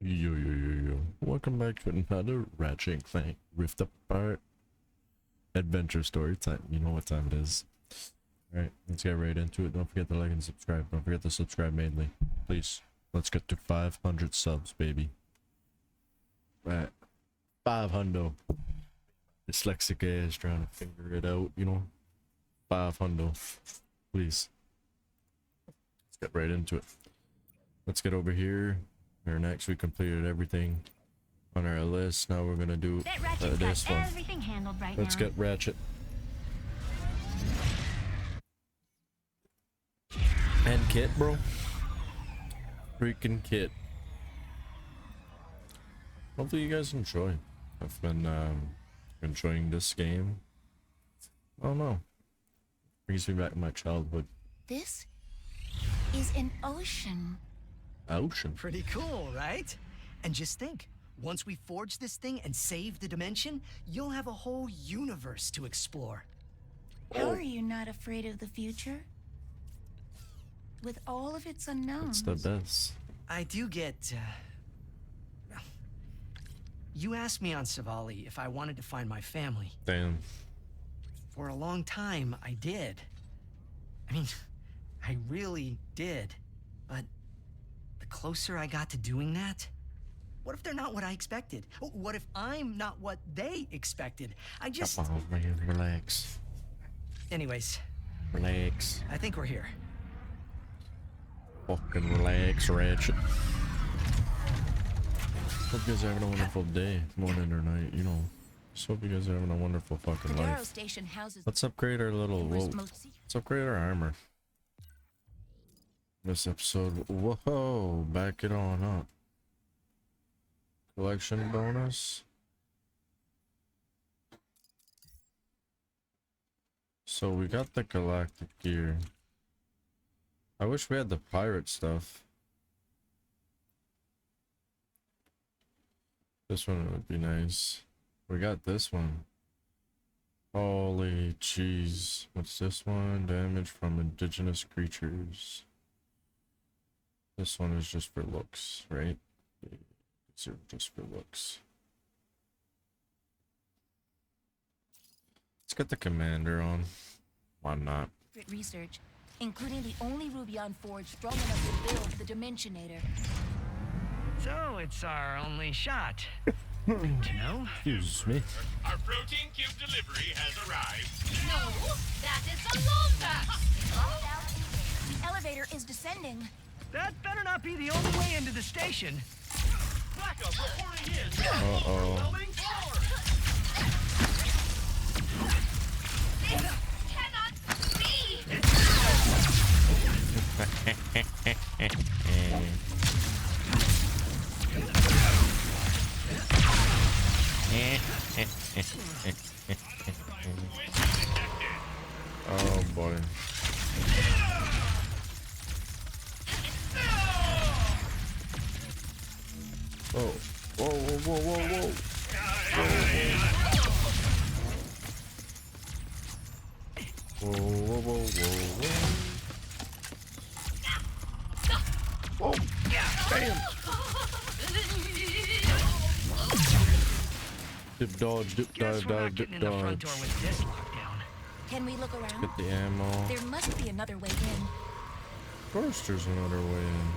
Yo. Welcome back to another Ratchet Clank Rift Apart adventure story time. You know what time it is. Alright, let's get right into it. Don't forget to like and subscribe. Don't forget to subscribe mainly. Please. Let's get to 500 subs, baby. Right. 500. Dyslexic ass trying to figure it out, you know. 500. Please. Let's get right into it. Let's get over here. Here next, we completed everything on our list. Now we're gonna do this one. Let's get Ratchet. And Kit, bro. Freaking Kit. Hopefully you guys enjoy. I've been enjoying this game. I don't know. Brings me back to my childhood. This is an ocean. Ocean? Pretty cool, right? And just think, once we forge this thing and save the dimension, you'll have a whole universe to explore. How are you not afraid of the future? With all of its unknowns. It's the best. I do get, well, you asked me on Savali if I wanted to find my family. Damn. For a long time, I did. I mean, I really did. But the closer I got to doing that, what if they're not what I expected? What if I'm not what they expected? I just... Come on, man, relax. Anyways. Relax. I think we're here. Fucking relax, Ratchet. Hope you guys are having a wonderful day, morning or night, you know. Just hope you guys are having a wonderful fucking life. Station houses Let's upgrade our little... Whoa. Let's upgrade our armor. This episode... Whoa! Back it on up. Collection bonus. So we got the galactic gear. I wish we had the pirate stuff. This one would be nice. We got this one. Holy jeez. What's this one? Damage from indigenous creatures. This one is just for looks, right? These are just for looks. Let's get the commander on. Why not? research, including the only Rubion forge strong enough to build the Dimensionator. So it's our only shot. Good to know. Excuse me. Our protein cube delivery has arrived. No, that is a Lombax! The elevator is descending. That better not be the only way into the station. Backup reporting in. Uh-oh. Building forward. This cannot be! Oh boy. Whoa. Whoa, whoa, whoa, whoa, whoa. Whoa, whoa, whoa, whoa, whoa. Whoa. Damn. Dip dodge, dip Guess dive, we're not dive, dip getting in the front dodge. door with this lockdown. Can we look around? Get the ammo. There must be another way in. Of course there's another way in.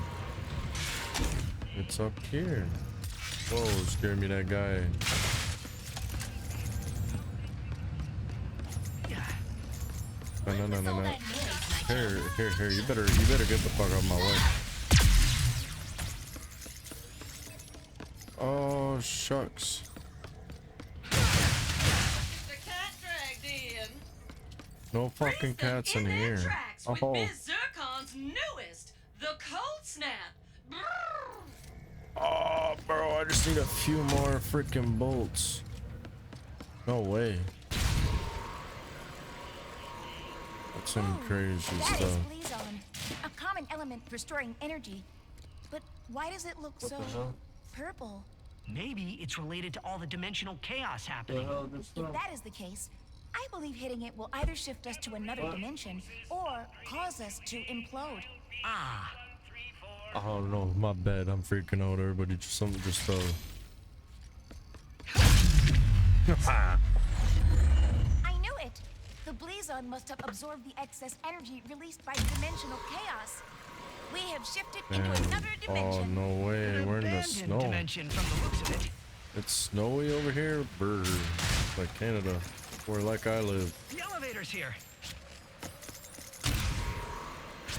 It's up here. Whoa, scared me that guy. No. Here, you better get the fuck out of my way. Oh shucks. The cat dragged in. No fucking cats in here. Tracks with Oh. Ms. Zircon's newest, the Cold Snap. Brrr. Oh, bro, I just need a few more freaking bolts. No way. That's some crazy That is stuff. Blazon, a common element for storing energy. But why does it look so purple? Maybe it's related to all the dimensional chaos happening. If that is the case, I believe hitting it will either shift us to another dimension or cause us to implode. Ah, I don't know, my bad. I'm freaking out. Everybody just something just fell. I knew it. The Blazon must have absorbed the excess energy released by dimensional chaos. We have shifted into another Oh dimension. no way, we're in the Abandoned snow. dimension from the looks of it. It's snowy over here, brr. Like Canada, where like I live. The elevator's here.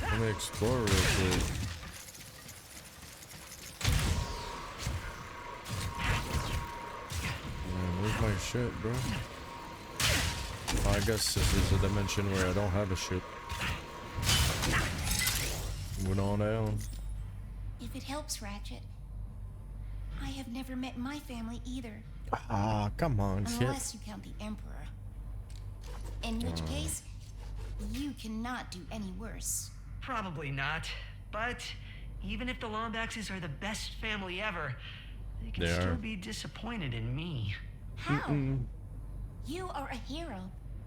Let me explore real quick. Man, where's my shit, bro? Oh, I guess this is a dimension where I don't have a ship. Moving on down. If it helps, Ratchet, I have never met my family either. Ah, come on, shit. Unless you count the Emperor. In which case, you cannot do any worse. Probably not. But even if the Lombaxes are the best family ever, they can They still are. be disappointed in me. How? You are a hero.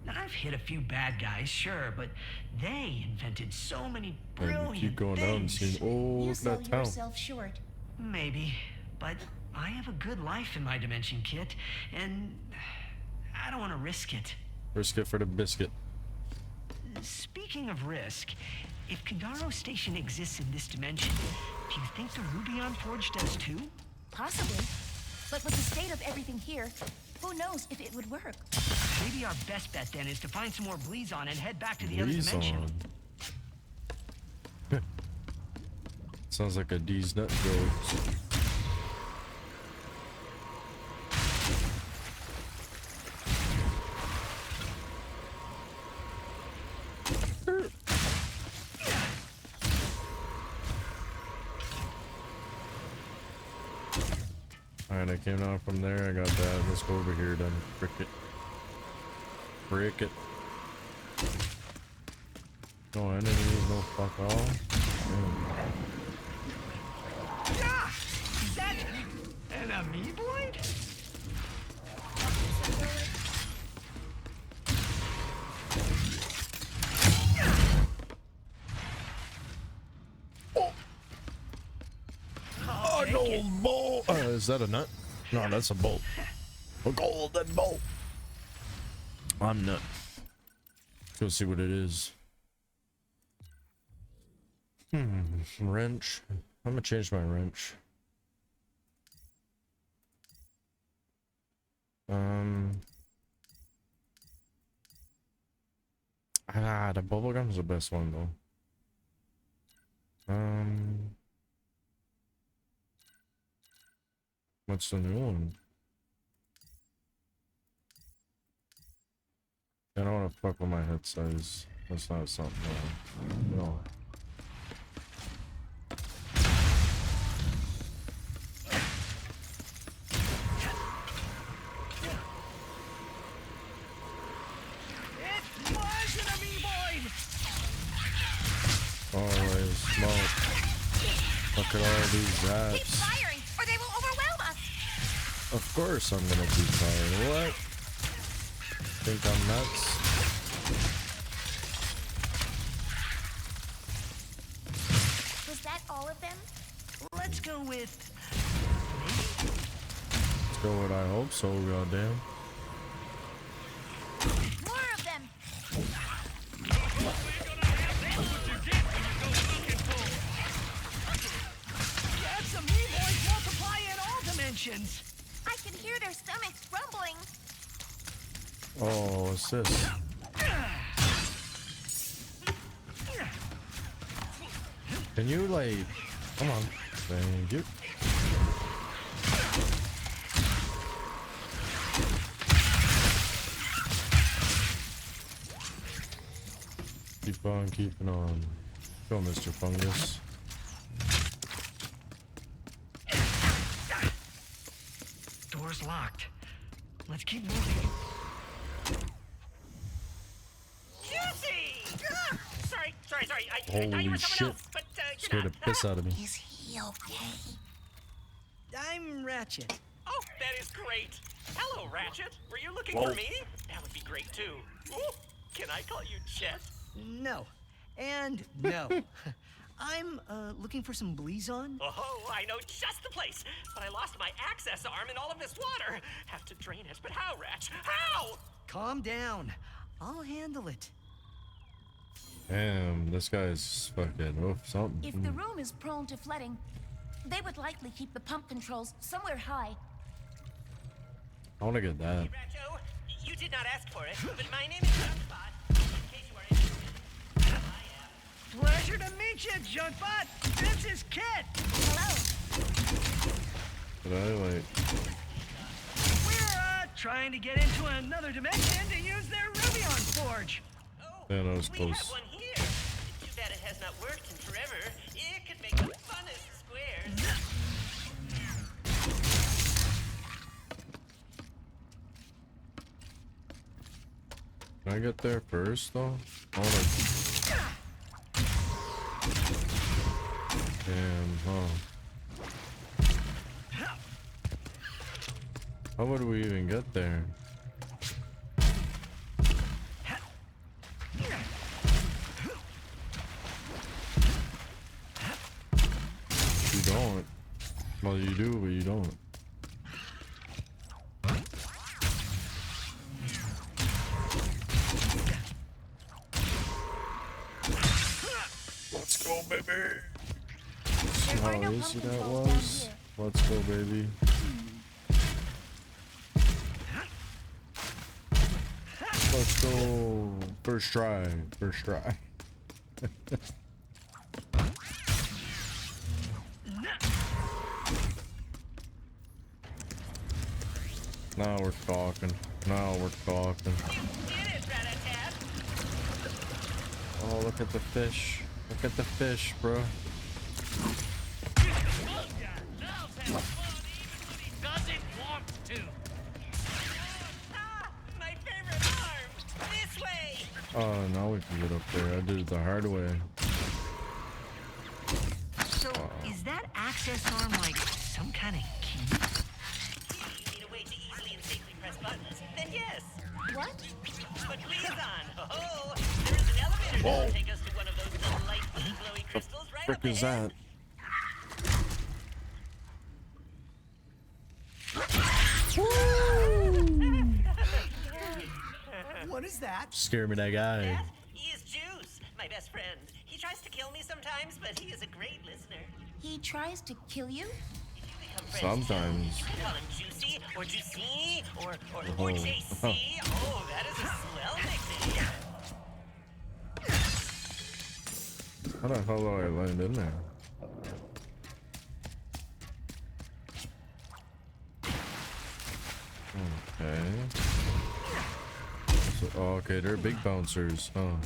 Now, I've hit a few bad guys, sure, but they invented so many And brilliant keep going down and things. see. Oh, You look sell at that town. yourself short. Maybe, but I have a good life in my dimension, Kit, and I don't want to risk it. Risk it for the biscuit. Speaking of risk, if Kagaro Station exists in this dimension, do you think the Rubion Forge does too? Possibly. But with the state of everything here, who knows if it would work? Maybe our best bet then is to find some more Blazon and head back to the other dimension. Blazon. Sounds like a D's nut joke. Alright, I came down from there, I got that. Let's go over here then. Frick it. Frick it. No enemies, no fuck all. Ah! Is that an amoeboid? Oh, no bolt! Is that a nut? No, that's a bolt. A golden bolt. I'm nut. Let's go see what it is. Wrench. I'm gonna change my wrench. The bubblegum's the best one though. What's the new one? I don't want to fuck with my head size. That's not something. No. It was an amoeboid! Always smoke. Look at all these Keep rats. firing, or they will overwhelm us! Of course I'm gonna keep firing. What? Think I'm nuts? Was that all of them? Let's go with... Let's go with I hope so, goddamn. More of them! That's amoeboids multiply in all dimensions! I can hear their stomachs rumbling. Oh, what's this? Can you like... Come on. Thank you. Keep on keeping on. Go, Mr. Fungus. Door's locked. Let's keep moving. Juicy! Sorry. I thought Holy you were someone shit. else, but you're Scared the not. piss out of me. Is he okay? I'm Ratchet. Oh, that is great. Hello, Ratchet. Were you looking Whoa. for me? That would be great too. Ooh, can I call you Chet? No. And no. I'm looking for some Blizon. Oh, I know just the place. But I lost my access arm in all of this water. Have to drain it, but how, Ratch? How? Calm down. I'll handle it. Damn, this guy's fucking something. If the room is prone to flooding, they would likely keep the pump controls somewhere high. I want to get that. Ratcho, you did not ask for it, but my name is Junkbot. In case you are interested. I am. Pleasure to meet you, Junkbot. This is Kit. Hello. But I like. We're trying to get into another dimension to use their Rubion Forge. Oh, Man, I was we close. have one here. It's too bad it has not worked in forever. It could make the funnest squares. Can I get there first though? I wanna... Damn, huh? How would we even get there? You don't. Well, you do, but you don't. Let's go, baby. There How are no easy pump that controls down was. here. Let's go, baby. Let's go. First try. First try. Now we're talking. Now we're talking. You did it, Rat-a-tat. Oh, look at the fish. Look at the fish, bro. Ah, my favorite arm. This way. Oh, now we can get up there. I did it the hard way. So, is that access arm like some kind of key? If you need a way to easily and safely press buttons, then yes. What? But please on. Oh, there is an elevator that will take us to one of those delightfully glowy crystals right up Frick is ahead. that? What is that? Scare me, that guy. That? He is Juice, my best friend. He tries to kill me sometimes, but he is a great listener. He tries to kill you? If you become friends, Sometimes. you can call him Juicy, or Juicy, or Oh. JC. Oh, that is a swell nickname. How the hell do I land in there? Okay. So, oh, okay, they're big bouncers. Oh.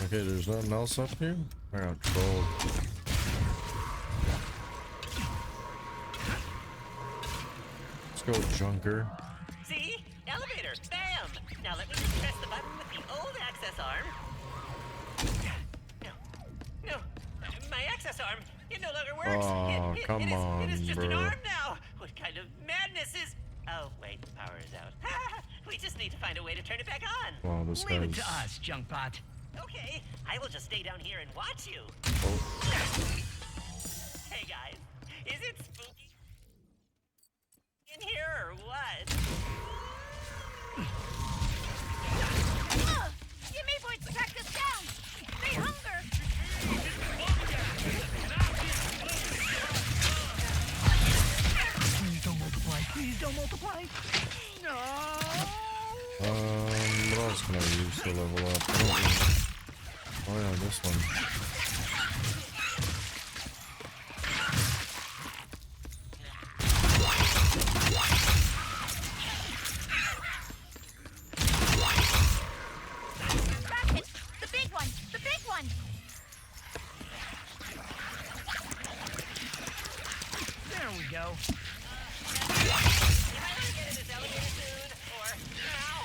Okay, there's nothing else up here? I got trolled. Let's go, Junker. See? Elevator. Bam! Now let me just press the button with the old access arm. No. My access arm. It no longer works. Oh, come it is on, just an bro. arm now. What kind of madness is... Oh, wait. The power is out. We just need to find a way to turn it back on. Wow, this Leave it guy's... to us, Junkbot. Okay. I will just stay down here and watch you. Oh, Hey, guys. Is it spooky in here or what? Give me boys to track us down! They hunger! Please don't multiply. Please don't multiply. No. what else can I use to level up? I don't know. Oh yeah, this one. Ratchet! The big one! The big one! There we go. Am I gonna get in this elevator soon? Or now?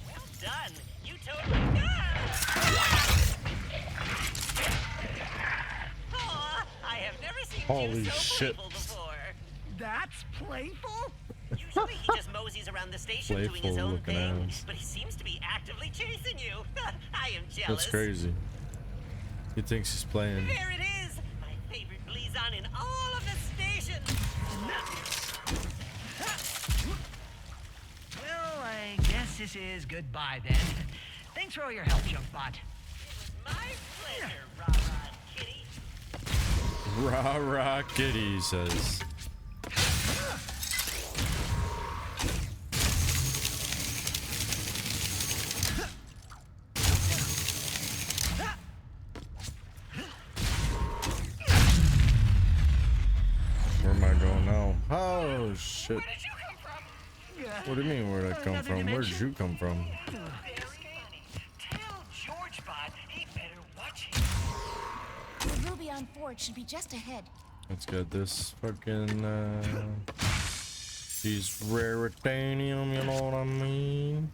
Well done. You totally... Oh, I have never seen Holy you so shit. playful before. That's playful? Usually he just moseys around the station doing his Playful own looking thing, ass. but he seems to be actively chasing you. I am jealous. That's crazy. He thinks he's playing. There it is! My favorite Blizon in all of the stations! Well, I guess this is goodbye then. Thanks for all your help, Junkbot. My pleasure, Rah-Rah Kitty. Rah rah kitty, he says. Where am I going now? Oh shit. Where did you come from? What do you mean where'd I come Another from? Where did dimension? you come from? Very funny. Tell GeorgeBot he better watch it. The Rubion Forge should be just ahead. Let's get this fucking these raritanium, you know what I mean?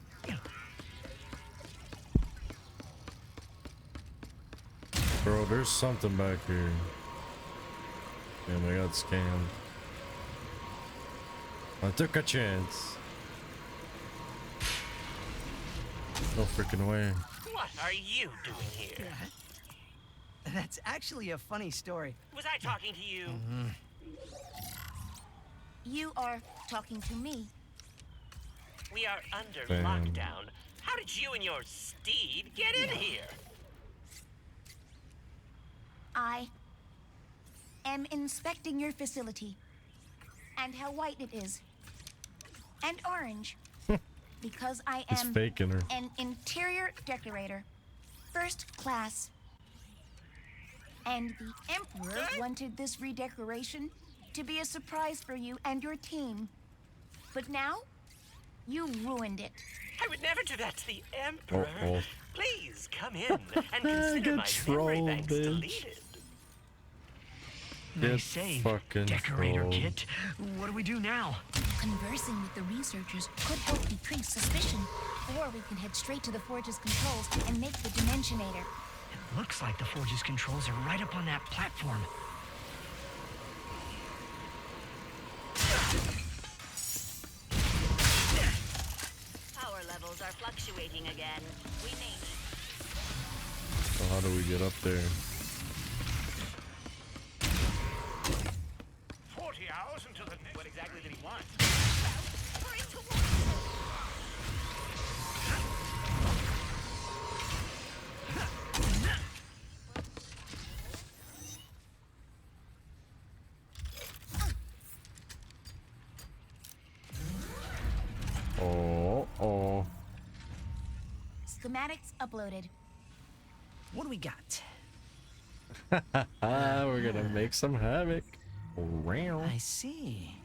Bro, there's something back here. Damn, I got scammed. I took a chance. No freaking way. What are you doing here? That's actually a funny story. Was I talking to you? You are talking to me. We are under Damn. lockdown. How did you and your steed get in here? I am inspecting your facility and how white it is and orange because I He's am faking her. an interior decorator, first class. And the Emperor wanted this redecoration to be a surprise for you and your team. But now, you ruined it. I would never do that to the Emperor. Uh-oh. Please come in and consider Get my memory trolled, banks bitch. deleted. Get Nice save, fucking Decorator trolled. Kit. What do we do now? Conversing with the researchers could help decrease suspicion. Or we can head straight to the Forge's controls and make the Dimensionator. It looks like the Forge's controls are right up on that platform. Power levels are fluctuating again. We may So how do we get up there? 40 hours until the next... What exactly did he want? Oh. Schematics uploaded. What do we got? We're gonna make some havoc. Wow. I see.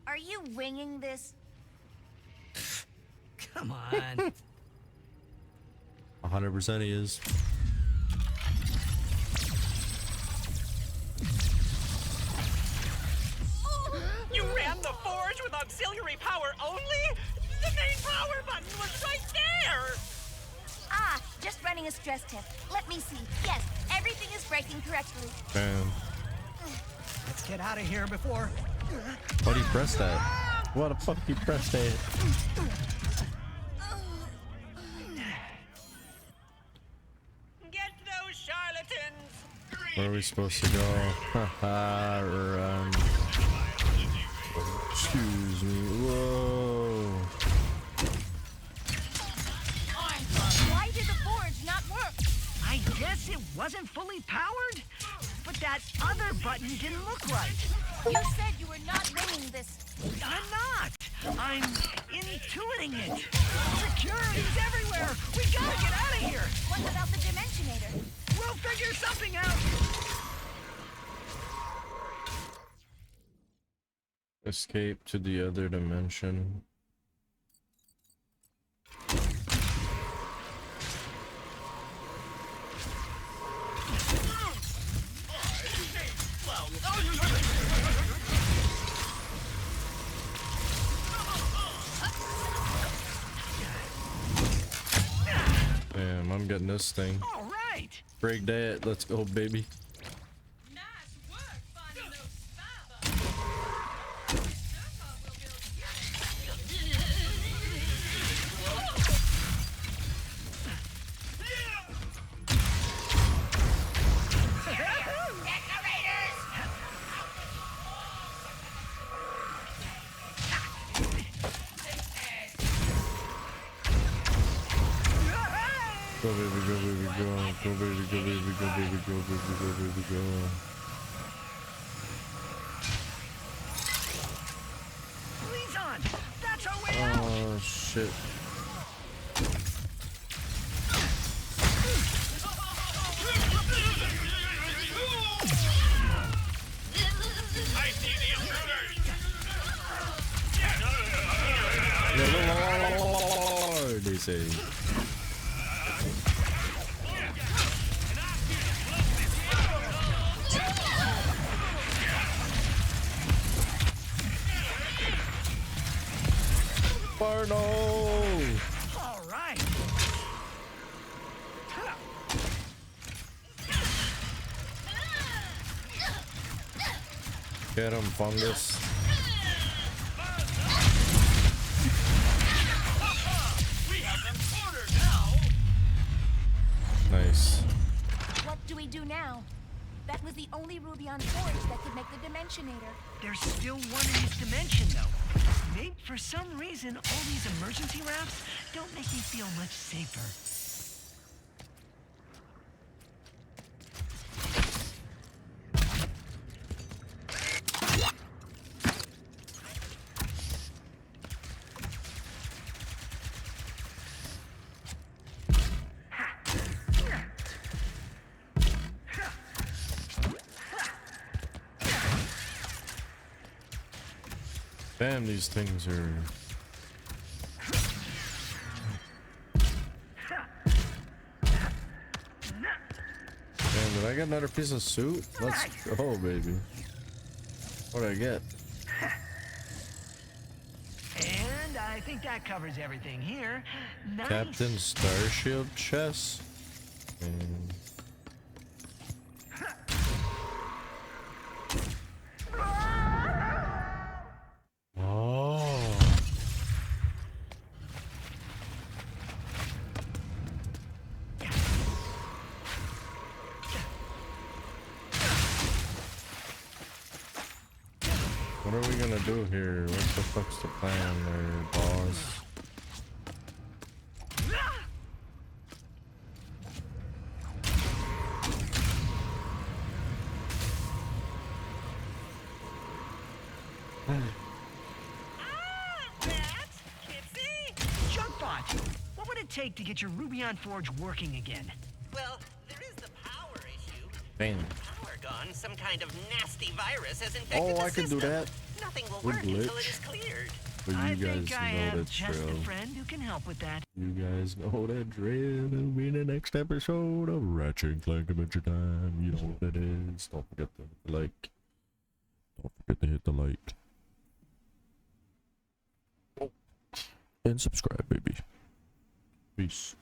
Are you winging this? Come on. 100% he is. You ran the forge with auxiliary power only? The main power button was right there! Ah, just running a stress test. Let me see. Yes, everything is breaking correctly. Damn. Let's get out of here before... Why do you press that? What the fuck you press that? Get those charlatans! Where are we supposed to go? Haha, run. Excuse me. Whoa. Why did the forge not work? I guess it wasn't fully powered? But that other button didn't look right. You said you were not winging this. I'm not. I'm intuiting it. Security's everywhere. We gotta get out of here. What about the Dimensionator? We'll figure something out. Escape to the other dimension. Damn, I'm getting this thing. All right. Break that. Let's go, baby. Now Go baby, go baby, go. Go baby, go baby, go baby, go baby, go baby, go. Please on! That's our way out! Oh shit. I see the intruders! They say. Barno! All right. Get him, fungus. We have them cornered now! Nice. What do we do now? That was the only ruby on Forge that could make the Dimensionator. There's still one in each dimension, though. Maybe for some reason, all these emergency rafts don't make me feel much safer. Damn, these things are. Damn, did I get another piece of suit? Let's go, baby. What did I get? And I think that covers everything here. Nice. Captain Starshield chest. And oh. What are we gonna do here? What the fuck's the plan there, boss? Junkbot! What would it take to get your Ruby on Forge working again? Well, there is the power issue. Damn. Power gone, some kind of nasty virus has infected Oh, the I can do system. that. Nothing will With work until it glitch. is cleared. But you I guys think I know have that's just true. a friend who can help with that. You guys know that drill. It'll be the next episode of Ratchet Clank Adventure Time. You know what it is. Don't forget to hit the like. Don't forget to hit the like. And subscribe, baby. Peace.